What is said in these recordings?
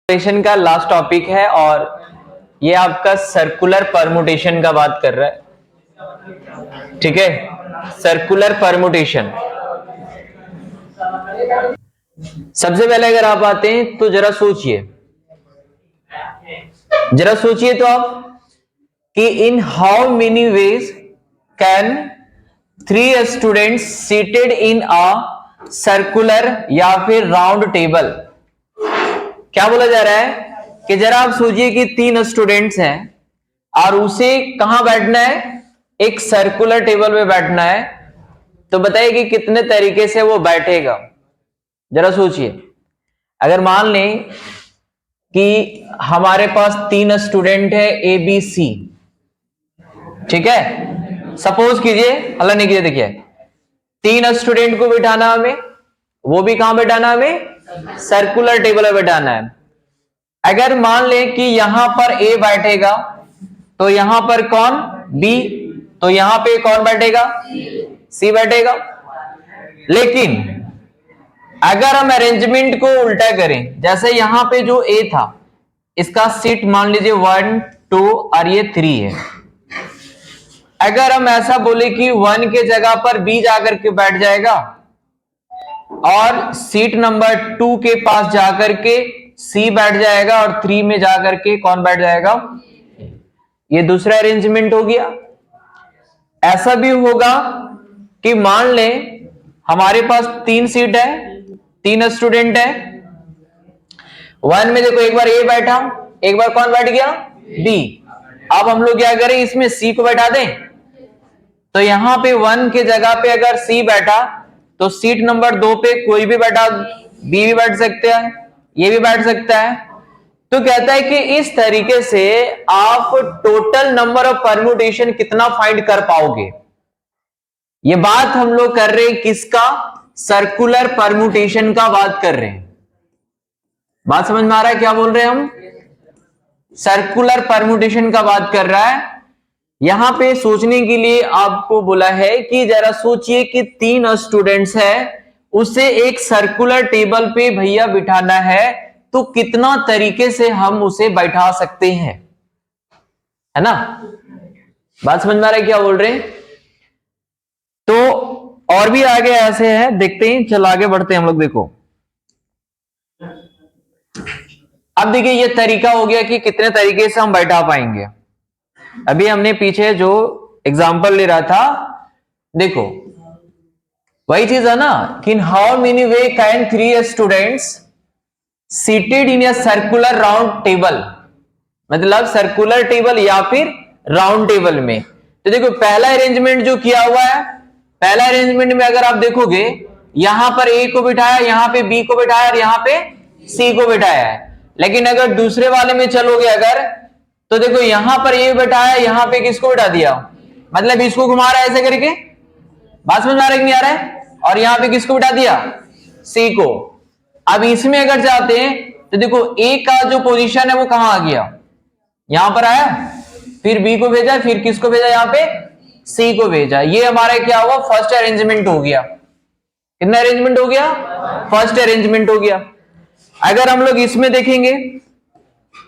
Permutation का last topic है और ये आपका सर्कुलर परमुटेशन का बात कर रहा है। ठीक है, सर्कुलर परमुटेशन। सबसे पहले अगर आप आते हैं तो जरा सोचिए तो आप कि in how many ways can 3 students seated in a circular या फिर राउंड टेबल। क्या बोला जा रहा है कि जरा आप सोचिए कि 3 स्टूडेंट्स हैं और उसे कहां बैठना है, एक सर्कुलर टेबल पे बैठना है। तो बताइए कि कितने तरीके से वो बैठेगा। जरा सोचिए, अगर मान लें कि हमारे पास 3 स्टूडेंट है ए बी सी, ठीक है, सपोज कीजिए, अल्लाह नहीं कीजिए, देखिए 3 स्टूडेंट को बिठाना हमें, वो भी कहां बैठाना हमें, सर्कुलर टेबल पे बैठाना है। अगर मान लें कि यहां पर ए बैठेगा तो यहां पर कौन, बी, तो यहां पे कौन बैठेगा, सी बैठेगा। लेकिन अगर हम अरेंजमेंट को उल्टा करें, जैसे यहां पे जो ए था इसका सीट मान लीजिए 1 2 और ये 3 है। अगर हम ऐसा बोले कि 1 के जगह पर बी जाकर के बैठ जाएगा और सीट नंबर 2 के पास जाकर के सी बैठ जाएगा और 3 में जाकर के कौन बैठ जाएगा, ये दूसरा अरेंजमेंट हो गया। ऐसा भी होगा कि मान लें हमारे पास 3 सीट है, 3 स्टूडेंट है। 1 में देखो एक बार ए बैठा, एक बार कौन बैठ गया, बी। अब हम लोग क्या करें, इसमें सी को बैठा दें। तो यहां पे 1 के जगह पे अगर सी बैठा तो सीट नंबर 2 पे कोई भी बैठा, बी भी बैठ सकता है, ये भी बैठ सकता है। तो कहता है कि इस तरीके से आप टोटल नंबर ऑफ परम्यूटेशन कितना फाइंड कर पाओगे। ये बात हम लोग कर रहे हैं किसका, सर्कुलर परम्यूटेशन का बात कर रहे हैं। बात समझ में आ रहा है क्या बोल रहे हैं हम, सर्कुलर परम्यूटेशन का बात कर रहा है। यहां पे सोचने के लिए आपको बोला है कि जरा सोचिए कि 3 स्टूडेंट्स है, उसे एक सर्कुलर टेबल पे भैया बिठाना है, तो कितना तरीके से हम उसे बैठा सकते हैं, है ना। बात समझ में आ रहा है क्या बोल रहे हैं। तो और भी आगे ऐसे है, देखते हैं, चल आगे बढ़ते हैं हम लोग। देखो अब देखिए ये तरीका हो गया कि कितने तरीके से हम बैठा पाएंगे। अभी हमने पीछे जो एग्जांपल ले रहा था, देखो वही चीज है ना कि in how many way can 3 students seated in a circular round table, मतलब सर्कुलर टेबल या फिर राउंड टेबल में। तो देखो पहला अरेंजमेंट जो किया हुआ है, पहला अरेंजमेंट में अगर आप देखोगे यहां पर ए को बिठाया, यहां पे बी को बिठाया और यहां पे सी को बिठाया है। लेकिन अगर दूसरे वाले में चलोगे अगर, तो देखो यहां पर ए बिठाया, यहां पे किसको बिठा दिया, मतलब इसको घुमा रहा है ऐसे करके। बात समझ में आ रहा है कि नहीं आ रहा है। और यहां पे किसको बिठा दिया, सी को। अब इसमें अगर जाते हैं तो देखो ए का जो पोजीशन है वो कहां आ गया, यहां पर आया, फिर बी को भेजा, फिर किसको भेजा, यहां पे सी को भेजा। ये हमारा क्या हुआ, फर्स्ट अरेंजमेंट हो गया। कितना अरेंजमेंट हो गया, फर्स्ट अरेंजमेंट हो गया। अगर हम लोग इसमें देखेंगे,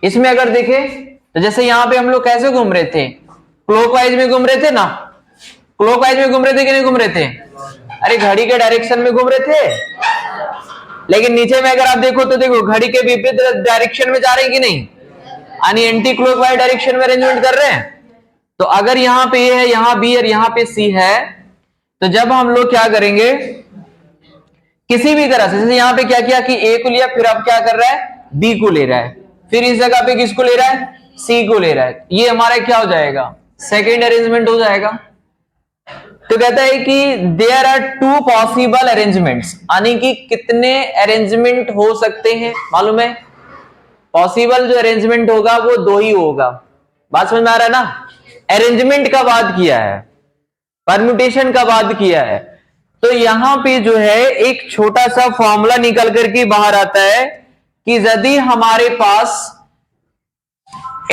इसमें अगर देखें तो जैसे यहां पे हम लोग कैसे घूम रहे थे, क्लॉकवाइज में घूम रहे थे ना, क्लॉकवाइज में घूम रहे थे कि नहीं घूम रहे थे, अरे घड़ी के डायरेक्शन में घूम रहे थे। लेकिन नीचे में अगर आप देखो तो देखो घड़ी के विपरीत डायरेक्शन में जा रहे हैं कि नहीं, यानी एंटी क्लॉकवाइज डायरेक्शन में अरेंजमेंट कर रहे हैं। तो अगर यहां पे ए है, यहां बी और यहां पे सी है, तो जब हम लोग क्या करेंगे, किसी भी तरह से, जैसे यहां पे क्या किया कि ए को लिया, फिर अब क्या कर रहा है, बी को ले रहा है, फिर इस जगह पे किसको ले रहा है, सी को ले रहा है। ये हमारा क्या हो जाएगा, सेकेंड अरेंजमेंट हो जाएगा। तो कहता है कि देयर आर 2 पॉसिबल अरेंजमेंट्स, यानी कि कितने अरेंजमेंट हो सकते हैं मालूम है, पॉसिबल जो अरेंजमेंट होगा वो 2 ही होगा। बात समझ में आ रहा है ना। अरेंजमेंट का बात किया है, परम्यूटेशन का बात किया है। तो यहां पे जो है एक छोटा सा फॉर्मूला निकल करके बाहर आता है कि यदि हमारे पास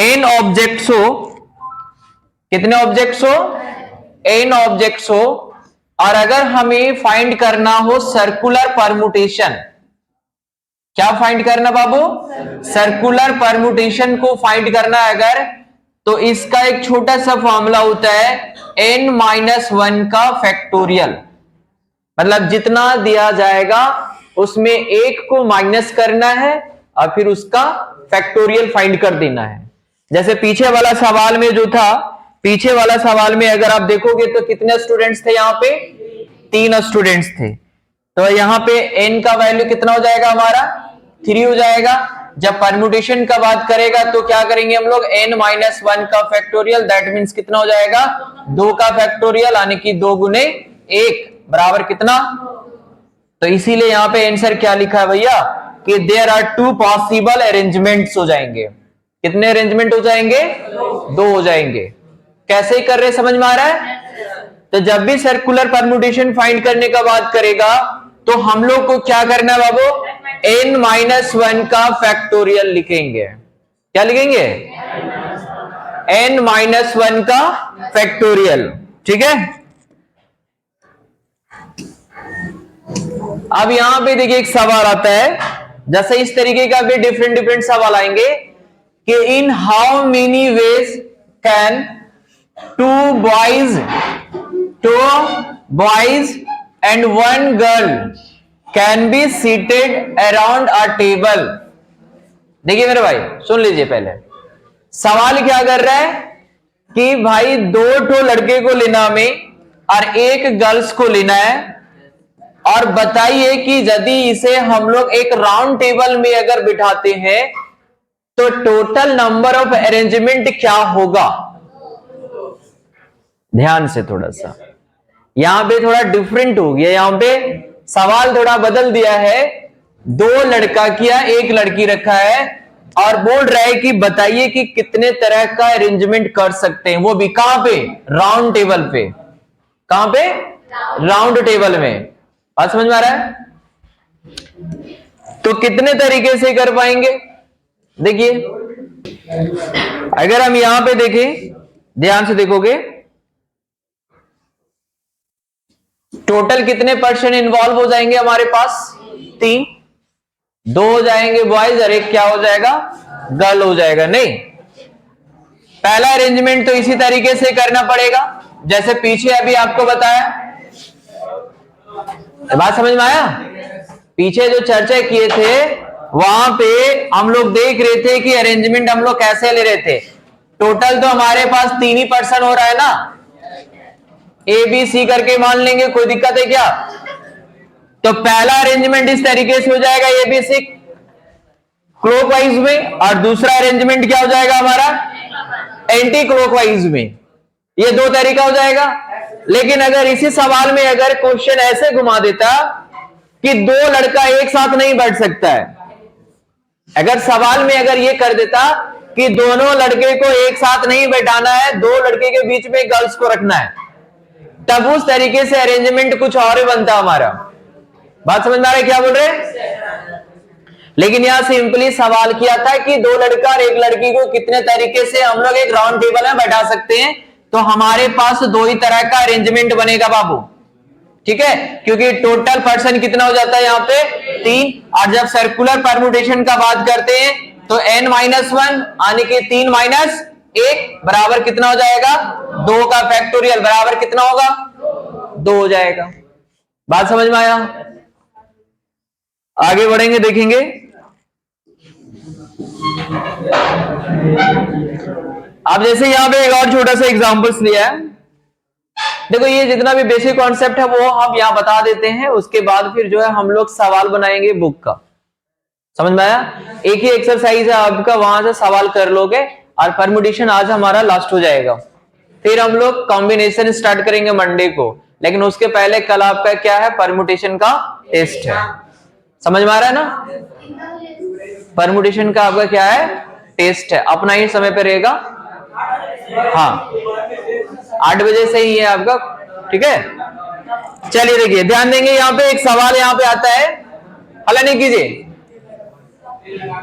n ऑब्जेक्ट्स हो, कितने ऑब्जेक्ट्स हो, n ऑब्जेक्ट्स हो, और अगर हमें फाइंड करना हो सर्कुलर परम्यूटेशन, क्या फाइंड करना बाबू? सर्कुलर परम्यूटेशन को फाइंड करना है अगर, तो इसका एक छोटा सा फॉर्मूला होता है n-1 का फैक्टोरियल। मतलब जितना दिया जाएगा उसमें एक को माइनस करना है और फिर उसका फैक्टोरियल फाइंड कर देना है। जैसे पीछे वाला सवाल में जो था, पीछे वाला सवाल में अगर आप देखोगे तो कितने स्टूडेंट्स थे यहाँ पे? 3 स्टूडेंट्स थे। तो यहाँ पे n का वैल्यू कितना हो जाएगा हमारा? 3 हो जाएगा। जब परम्यूटेशन का बात करेगा तो क्या करेंगे हम लोग? n-1 का फैक्टोरियल, दैट मीन्स कितना हो जाएगा? 2 का फैक्टोरियल, यानी कि 2 गुने 1 बराबर कितना? तो इसीलिए यहाँ पे आंसर क्या लिखा है भैया कि देयर आर 2 पॉसिबल अरेंजमेंट्स हो जाएंगे। कितने अरेंजमेंट हो जाएंगे? 2 हो जाएंगे। कैसे कर रहे, समझ में आ रहा है? तो जब भी सर्कुलर परम्यूटेशन फाइंड करने का बात करेगा तो हम लोग को क्या करना है बाबू? n-1 का फैक्टोरियल लिखेंगे। क्या लिखेंगे? n-1 का फैक्टोरियल। ठीक है, अब यहां पे देखिए एक सवाल आता है, जैसे इस तरीके का भी डिफरेंट सवाल आएंगे कि in how many ways can two boys and 1 girl can be seated around a table. देखिए मेरे भाई सुन लीजिए, पहले सवाल क्या कर रहा है कि भाई 2 लड़के को लेना में और 1 गर्ल्स को लेना है, और बताइए कि यदि इसे हम लोग एक राउंड टेबल में अगर बिठाते हैं तो टोटल नंबर ऑफ अरेंजमेंट क्या होगा। ध्यान से थोड़ा सा, यहां पे थोड़ा डिफरेंट हो गया, यहां पे सवाल थोड़ा बदल दिया है। 2 लड़का किया, 1 लड़की रखा है और बोल रहा है कि बताइए कि कितने तरह का अरेंजमेंट कर सकते हैं, वो भी कहां पे? राउंड टेबल पे। कहां पे? राउंड टेबल में। बात समझ में आ रहा है? तो कितने तरीके से कर पाएंगे? देखिए अगर हम यहां पे देखें, ध्यान से देखोगे, टोटल कितने पर्सन इन्वॉल्व हो जाएंगे हमारे पास? 3। 2 हो जाएंगे बॉयज और 1 क्या हो जाएगा? गर्ल हो जाएगा। नहीं, पहला अरेंजमेंट तो इसी तरीके से करना पड़ेगा जैसे पीछे अभी आपको बताया। बात समझ में आया? पीछे जो चर्चा किए थे वहां पे हम लोग देख रहे थे कि अरेंजमेंट हम लोग कैसे ले रहे थे। टोटल तो हमारे पास 3 ही पर्सन हो रहा है ना, ए बी सी करके मान लेंगे, कोई दिक्कत है क्या? तो पहला अरेंजमेंट इस तरीके से हो जाएगा ए बी सी क्लॉकवाइज में, और दूसरा अरेंजमेंट क्या हो जाएगा हमारा? एंटी क्लॉकवाइज में। ये 2 तरीका हो जाएगा। लेकिन अगर इसी सवाल में अगर क्वेश्चन ऐसे घुमा देता कि 2 लड़का एक साथ नहीं बैठ सकता है, अगर सवाल में अगर ये कर देता कि दोनों लड़के को एक साथ नहीं बैठाना है, 2 लड़के के बीच में गर्ल्स को रखना है, तब उस तरीके से अरेंजमेंट कुछ और बनता हमारा। बात समझ में आ रहा है क्या बोल रहे? लेकिन यहां सिंपली सवाल किया था कि 2 लड़का और 1 लड़की को कितने तरीके से हम लोग एक राउंड टेबल में बैठा सकते हैं, तो हमारे पास 2 ही तरह का अरेंजमेंट बनेगा बाबू। ठीक है, क्योंकि टोटल पर्सन कितना हो जाता है यहाँ पे? 3। और जब सर्कुलर परम्यूटेशन का बात करते हैं तो n-1 यानी कि 3 माइनस 1 बराबर कितना हो जाएगा? 2 का फैक्टोरियल बराबर कितना होगा? 2 हो जाएगा। बात समझ में आया? आगे बढ़ेंगे, देखेंगे। अब जैसे यहां पे एक और छोटा सा एग्जांपल्स लिया है। देखो ये जितना भी बेसिक कॉन्सेप्ट है वो हम यहां बता देते हैं, उसके बाद फिर जो है हम लोग सवाल बनाएंगे बुक का। समझ में आया? एक ही एक्सरसाइज है आपका, वहां से सवाल कर लोगे और परम्यूटेशन आज हमारा लास्ट हो जाएगा। फिर हम लोग कॉम्बिनेशन स्टार्ट करेंगे मंडे को, लेकिन उसके पहले कल आपका क्या है? परम्यूटेशन का टेस्ट है। समझ में आ रहा है ना? परम्यूटेशन का आपका क्या है? टेस्ट है। अपना ही समय पे रहेगा, हाँ 8 बजे से ही है आपका। ठीक है, चलिए देखिए ध्यान देंगे। यहाँ पे एक सवाल यहाँ पे आता है, हल नहीं कीजिए।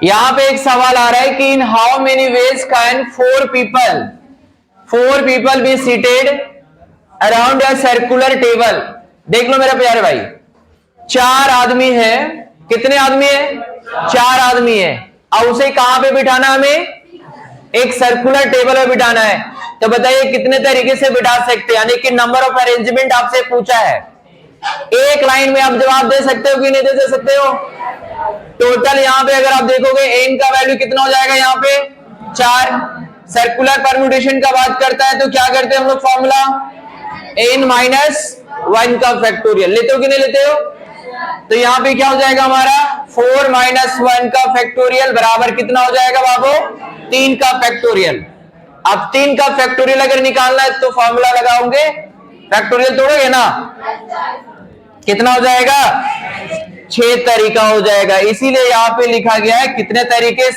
यहाँ पे एक सवाल आ रहा है कि in how many ways can 4 people be seated around a circular table. देख लो मेरे प्यारे भाई, 4 आदमी है। कितने आदमी है? 4 आदमी है। अब उसे कहां पे बिठाना, हमें एक सर्कुलर टेबल पे बिठाना है। तो बताइए कितने तरीके से बिठा सकते हैं, यानी कि नंबर ऑफ अरेंजमेंट आपसे पूछा है। एक लाइन में आप जवाब दे सकते हो कि नहीं दे सकते हो? टोटल यहाँ पे अगर आप देखोगे एन का वैल्यू कितना हो जाएगा, यहाँ पे 4। सर्कुलर परम्यूटेशन का बात करता है तो क्या करते हैं हम लोग, फॉर्मूला n-1 का फैक्टोरियल लेते हो कि नहीं लेते हो? तो यहाँ पे क्या हो जाएगा हमारा 4 - 1 का फैक्टोरियल बराबर कितना हो जाएगा बाबू, 3 का फैक्टोरियल। अब 3 का फैक्टोरियल अगर निकालना है तो फॉर्मूला लगाओगे, फैक्टोरियल तोड़ोगे ना, कितना हो जाएगा 6 तरीका हो जाएगा। इसीलिए यहाँ पे लिखा गया है कितने तरीके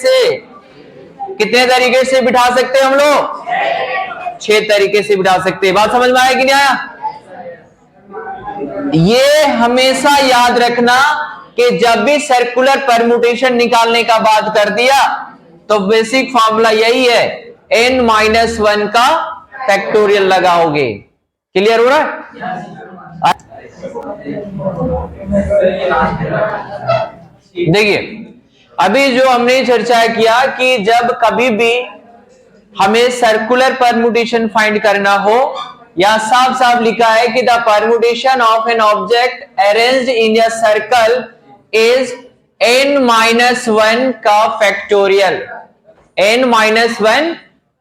से बिठा सकते हैं हम लोग, 6 तरीके से बिठा सकते हैं। बात समझ में आया कि नहीं आया? ये हमेशा याद रखना कि जब भी सर्कुलर परम्यूटेशन निकालने का बात कर दिया तो बेसिक फॉर्मूला यही है, n-1 का फैक्टोरियल लगाओगे। क्लियर हो रहा है? देखिए अभी जो हमने चर्चा किया कि जब कभी भी हमें सर्कुलर परम्यूटेशन फाइंड करना हो, या साफ साफ लिखा है कि the permutation of an object arranged in a circle is n-1 का फैक्टोरियल, n-1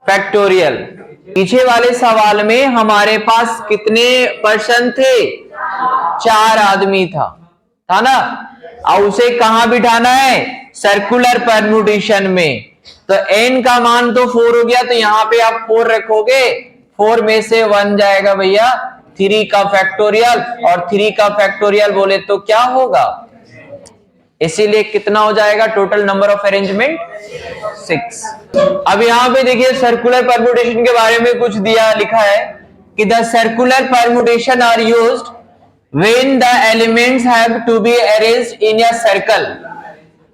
फैक्टोरियल। पीछे वाले सवाल में हमारे पास कितने पर्सन थे, 4 आदमी था ना। और उसे कहां बिठाना है, सर्कुलर परम्यूटेशन में। तो n का मान तो 4 हो गया, तो यहां पे आप 4 रखोगे, 4 में से 1 जाएगा भैया 3 का फैक्टोरियल, और 3 का फैक्टोरियल बोले तो क्या होगा, इसीलिए कितना हो जाएगा टोटल नंबर ऑफ अरेंजमेंट 6। अब यहां पे देखिए सर्कुलर परम्यूटेशन के बारे में कुछ दिया लिखा है कि the circular permutation are used when the elements have to be arranged in a circle.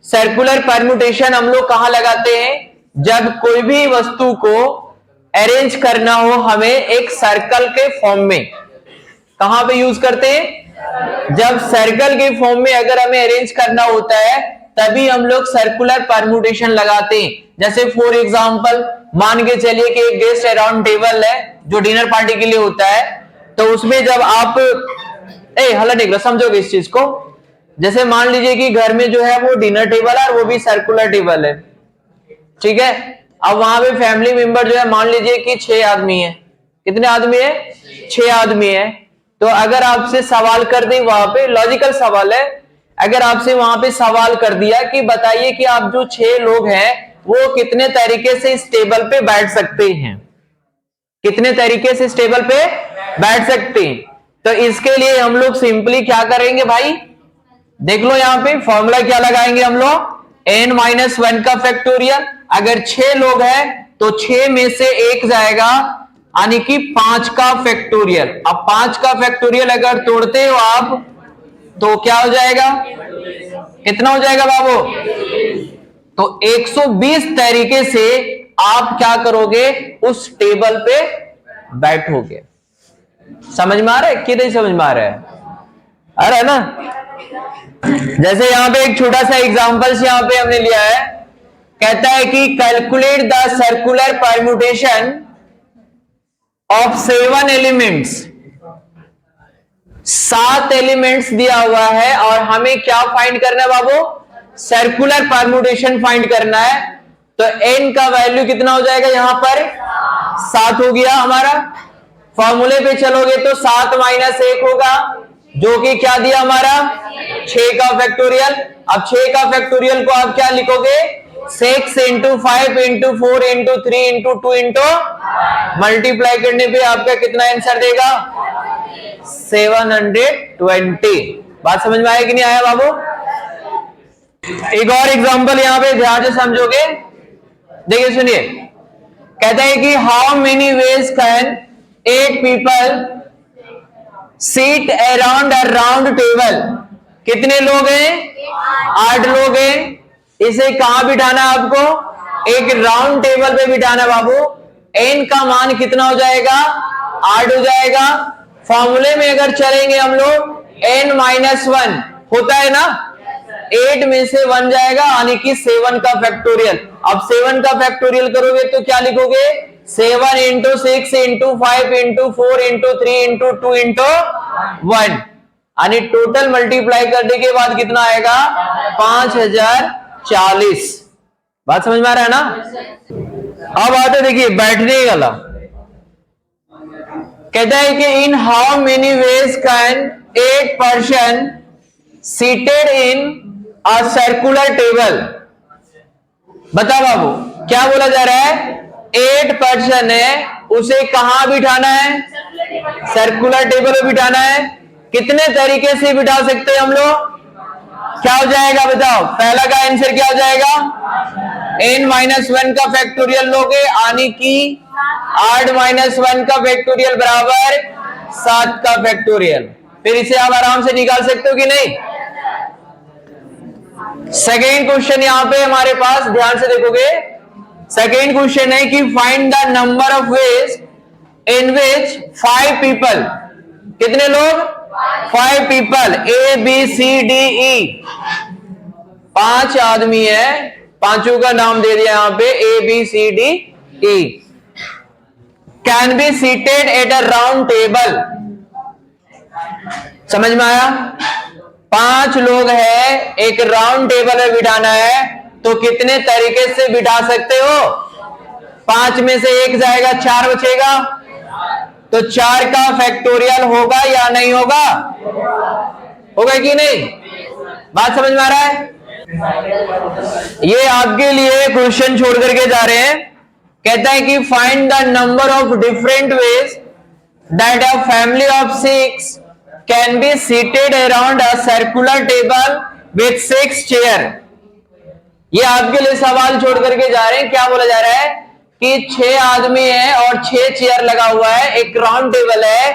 Circular permutation हम लोग कहां लगाते हैं, जब कोई भी वस्तु को अरेंज करना हो हमें एक सर्कल के फॉर्म में। कहां पे यूज करते हैं, जब सर्कल के फॉर्म में अगर हमें अरेंज करना होता है तभी हम लोग सर्कुलर परम्यूटेशन लगाते हैं। जैसे फॉर एग्जांपल मान के चलिए कि एक गेस्ट अराउंड टेबल है जो डिनर पार्टी के लिए होता है, तो उसमें जब आप हल्ला निकलो, समझोगे इस चीज को। जैसे मान लीजिए कि घर में जो है वो डिनर टेबल है और वो भी सर्कुलर टेबल है, ठीक है। अब वहां पे फैमिली मेंबर जो है मान लीजिए कि 6 आदमी है। कितने आदमी है, 6 आदमी है। तो अगर आपसे सवाल कर दे, वहां पे लॉजिकल सवाल है, अगर आपसे वहां पे सवाल कर दिया कि बताइए कि आप जो 6 लोग हैं वो कितने तरीके से इस टेबल पे बैठ सकते हैं, कितने तरीके से इस टेबल पे बैठ सकते हैं, तो इसके लिए हम लोग सिंपली क्या करेंगे भाई, देख लो यहां पे फॉर्मूला क्या लगाएंगे हम लोग, n-1 का फैक्टोरियल। अगर 6 लोग हैं तो 6 में से 1 जाएगा, यानी कि 5 का फैक्टोरियल। अब 5 का फैक्टोरियल अगर तोड़ते हो आप तो क्या हो जाएगा, कितना हो जाएगा बाबू, तो 120 तरीके से आप क्या करोगे, उस टेबल पे बैठोगे। समझ में आ रहा है कि नहीं समझ में आ रहा है, आ रहा है ना। जैसे यहां पे एक छोटा सा एग्जांपल यहां पे हमने लिया है, कहता है कि calculate the circular permutation of 7 elements. 7 elements दिया हुआ है और हमें क्या फाइंड करना है बाबू, सर्कुलर परम्यूटेशन फाइंड करना है। तो n का वैल्यू कितना हो जाएगा, यहां पर 7 हो गया हमारा। फॉर्मूले पे चलोगे तो 7 - 1 होगा, जो कि क्या दिया हमारा 6 का फैक्टोरियल। अब 6 का फैक्टोरियल को आप क्या लिखोगे, 6 × 5 × 4 × 3 × 2 × मल्टीप्लाई करने पे आपका कितना आंसर देगा, 720। बात समझ में आया कि नहीं आया बाबू। एक और एग्जांपल यहां पे ध्यान से समझोगे, देखिए सुनिए, कहता है कि how many ways can 8 people seat around a round table. कितने लोग हैं, 8 लोग हैं। इसे कहां बिठाना है आपको, एक राउंड टेबल पे बिठाना बाबू। n का मान कितना हो जाएगा, 8 हो जाएगा। फॉर्मूले में अगर चलेंगे हम लोग n-1 होता है ना, 8 में से 1 जाएगा यानी कि 7 का फैक्टोरियल। अब 7 का फैक्टोरियल करोगे तो क्या लिखोगे 7 into 6 into 5 into 4 into 3 into 2 into 1 यानी टोटल मल्टीप्लाई करने के बाद कितना आएगा 5040। बात समझ में आ रहा है ना। अब आते देखिए बैठने वाला, कहता है कि in how many ways can 8 person seated in a circular table. बता बाबू क्या बोला जा रहा है 8 पर्सन है उसे कहां बिठाना है सर्कुलर टेबल पे बिठाना है। कितने तरीके से बिठा सकते हैं हम लोग, क्या हो जाएगा बताओ। पहला का आंसर क्या हो जाएगा n-1 का फैक्टोरियल लोगे यानी कि 8-1 का फैक्टोरियल बराबर 7 का फैक्टोरियल। फिर इसे आप आराम से निकाल सकते हो कि नहीं। सेकेंड क्वेश्चन यहां पे हमारे पास ध्यान से देखोगे, सेकेंड क्वेश्चन है कि find the number of ways in which 5 people, कितने लोग 5 people A B C D E, 5 आदमी है, पांचों का नाम दे दिया यहां पे A B C D E, can be seated at a round table. समझ में आया। 5 लोग हैं एक राउंड टेबल में बिठाना है तो कितने तरीके से बिठा सकते हो। 5 में से 1 जाएगा 4 बचेगा तो 4 का फैक्टोरियल होगा या नहीं होगा, होगा कि नहीं। बात समझ में आ रहा है। ये आपके लिए क्वेश्चन छोड़ करके जा रहे हैं, कहता है कि find the number of different ways that a family of 6 can be seated around a circular table with 6 chair. ये आपके लिए सवाल छोड़ करके जा रहे हैं। क्या बोला जा रहा है कि 6 आदमी है और 6 चेयर लगा हुआ है, एक राउंड टेबल है,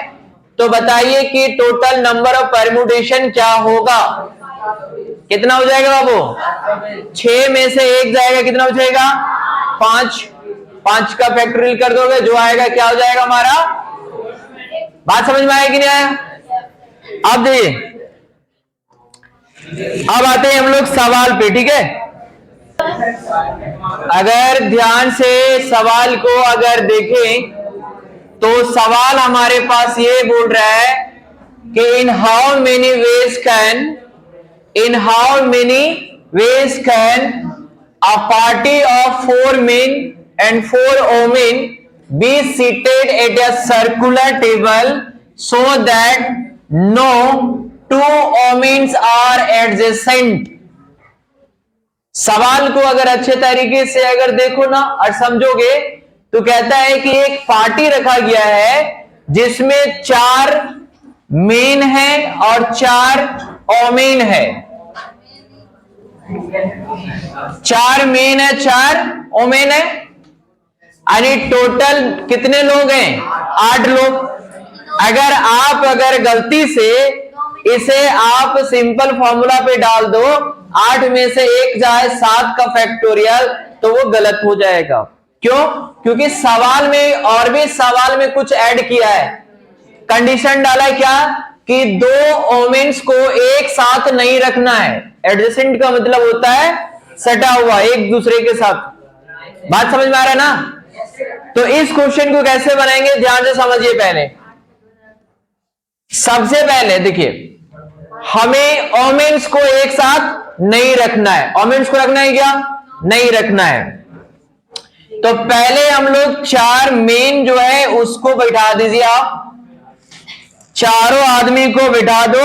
तो बताइए कि टोटल नंबर ऑफ परम्यूटेशन क्या होगा। कितना हो जाएगा बाबू 6 में से 1 जाएगा, कितना हो जाएगा 5, 5 का फैक्टोरियल कर दोगे जो आएगा क्या हो जाएगा हमारा। बात समझ में आया कि नहीं आया। अब देखिए अब आते हैं हम लोग सवाल पे, ठीक है। अगर ध्यान से सवाल को अगर देखें तो सवाल हमारे पास ये बोल रहा है कि in how many ways can a party of 4 men and 4 women be seated at a circular table so that no 2 women are adjacent। सवाल को अगर अच्छे तरीके से अगर देखो ना और समझोगे तो कहता है कि एक पार्टी रखा गया है जिसमें 4 मेन है और 4 ओमेन है। 4 मेन है 4 ओमेन है यानी टोटल कितने लोग हैं 8 लोग। अगर गलती से इसे आप सिंपल फॉर्मूला पे डाल दो 8 में से 1 जाए 7 का फैक्टोरियल तो वो गलत हो जाएगा। क्यों, क्योंकि सवाल में और भी सवाल में कुछ ऐड किया है, कंडीशन डाला है क्या कि 2 ओमेन्स को एक साथ नहीं रखना है। एडजेसेंट का मतलब होता है सटा हुआ एक दूसरे के साथ। बात समझ में आ रहा है ना। तो इस क्वेश्चन को कैसे बनाएंगे ध्यान से समझिए। पहले सबसे पहले देखिए हमें ओमेन्स को एक साथ नहीं रखना है। ओमेन्स को रखना है क्या, नहीं रखना है। तो पहले हम लोग 4 मेन जो है उसको बैठा दीजिए। आप चारों आदमी को बिठा दो,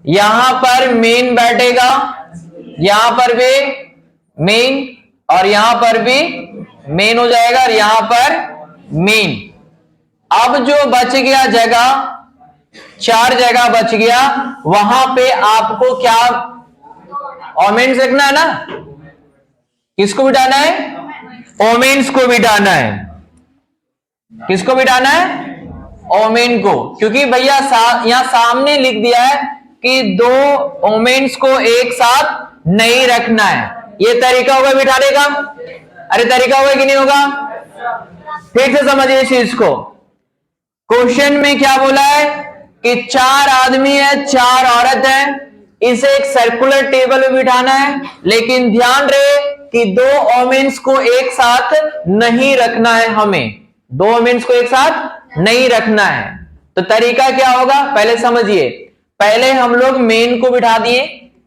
यहां पर मेन बैठेगा, यहां पर भी मेन और यहां पर भी मेन हो जाएगा और यहां पर मेन। अब जो बच गया जगह 4 जगह बच गया वहां पे आपको क्या ओमेन्स रखना है ना। किसको बिठाना है, ओमेन्स को बिठाना है। किसको बिठाना है, ओमेन को, क्योंकि भैया यहां सामने लिख दिया है कि 2 ओमेन्स को एक साथ नहीं रखना है। ये तरीका होगा बिठाने का। अरे तरीका होगा कि नहीं होगा, ठीक से समझिए इस चीज को। क्वेश्चन में क्या बोला है कि 4 आदमी है 4 औरत है, इसे एक सर्कुलर टेबल में बिठाना है, लेकिन ध्यान रहे कि दो ओमेन्स को एक साथ नहीं रखना है, हमें दो ओमेन्स को एक साथ नहीं रखना है। तो तरीका क्या होगा पहले समझिए। पहले हम लोग मेन को बिठा दिए।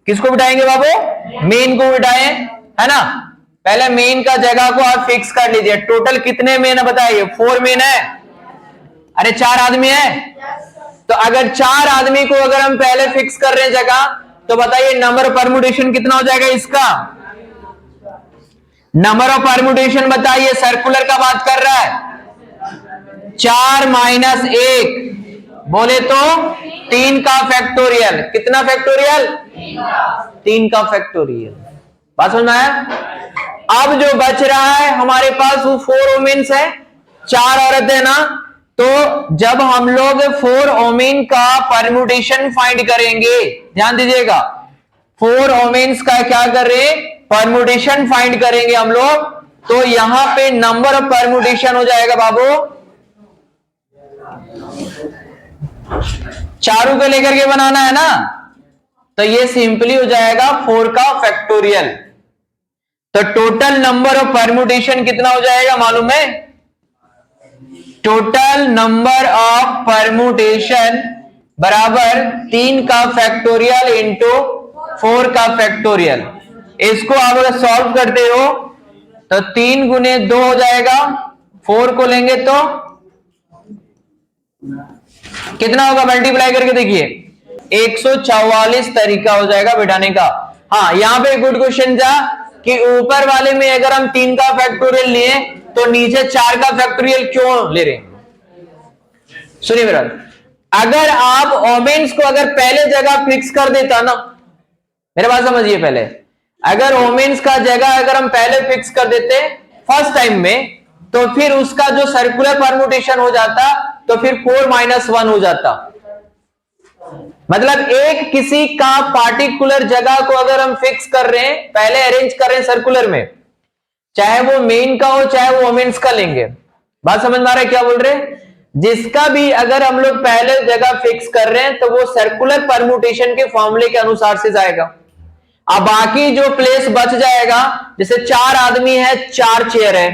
किसको बिठाएंगे बाबू? मेन को बिठाए, है ना। पहले मेन का जगह को आप फिक्स कर लीजिए। टोटल कितने मेन है बताइए? 4 मेन है। अरे 4 आदमी है। तो अगर 4 आदमी को अगर हम पहले फिक्स कर रहे हैं जगह, तो बताइए नंबर परम्यूटेशन कितना हो जाएगा इसका? नंबर ऑफ परम्यूटेशन बताइए, सर्कुलर का बात कर रहा है। 4 माइनस 1 बोले तो 3 का फैक्टोरियल। कितना फैक्टोरियल? 3 का फैक्टोरियल। बात समझ में आया? अब जो बच रहा है हमारे पास वो 4 ओमेन्स है, 4 औरत है ना। तो जब हम लोग 4 ओमेन का परम्यूटेशन फाइंड करेंगे, ध्यान दीजिएगा, 4 ओमेन्स का क्या कर रहे हैं? परम्यूटेशन फाइंड करेंगे हम लोग। तो यहां पे नंबर ऑफ परम्यूटेशन हो जाएगा बाबू, चारों को लेकर के बनाना है ना, तो ये सिंपली हो जाएगा 4 का फैक्टोरियल। तो टोटल नंबर ऑफ परम्यूटेशन कितना हो जाएगा मालूम है? टोटल नंबर ऑफ परम्यूटेशन बराबर 3 का फैक्टोरियल इंटू 4 का फैक्टोरियल। इसको आप अगर सॉल्व करते हो तो 3 गुने 2 हो जाएगा, 4 को लेंगे तो कितना होगा? मल्टीप्लाई करके देखिए, 144 तरीका हो जाएगा बिठाने का। हाँ, यहां पे गुड क्वेश्चन था कि ऊपर वाले में अगर हम 3 का फैक्टोरियल लिए तो नीचे 4 का फैक्टोरियल क्यों ले रहे? सुनिए मेरा, अगर आप ओमेन्स को अगर पहले जगह फिक्स कर देता ना, मेरे बात समझिए, पहले अगर ओमेन्स का जगह अगर हम पहले फिक्स कर देते फर्स्ट टाइम में, तो फिर उसका जो सर्कुलर परम्यूटेशन हो जाता तो फिर 4 माइनस 1 हो जाता। मतलब एक किसी का पार्टिकुलर जगह को अगर हम फिक्स कर रहे हैं, पहले अरेंज कर रहे हैं सर्कुलर में, चाहे वो मेन का हो चाहे वो वोमेन्स का लेंगे। बात समझ में आ रहा है क्या बोल रहे हैं? जिसका भी अगर हम लोग पहले जगह फिक्स कर रहे हैं तो वो सर्कुलर परम्यूटेशन के फॉर्मूले के अनुसार से जाएगा। अब बाकी जो प्लेस बच जाएगा, जैसे 4 आदमी है 4 चेयर है,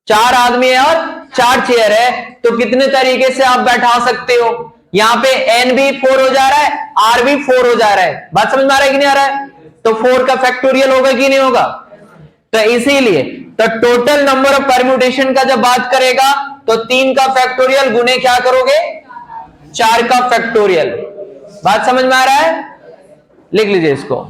4 आदमी है और 4 चेयर है, तो कितने तरीके से आप बैठा सकते हो। यहां पे n भी 4 हो जा रहा है, r भी 4 हो जा रहा है। बात समझ में आ रहा है कि नहीं आ रहा है? तो 4 का फैक्टोरियल होगा कि नहीं होगा? तो इसीलिए तो टोटल नंबर ऑफ परम्यूटेशन का जब बात करेगा तो 3 का फैक्टोरियल गुने क्या करोगे? 4 का फैक्टोरियल। बात समझ में आ रहा है? लिख लीजिए इसको।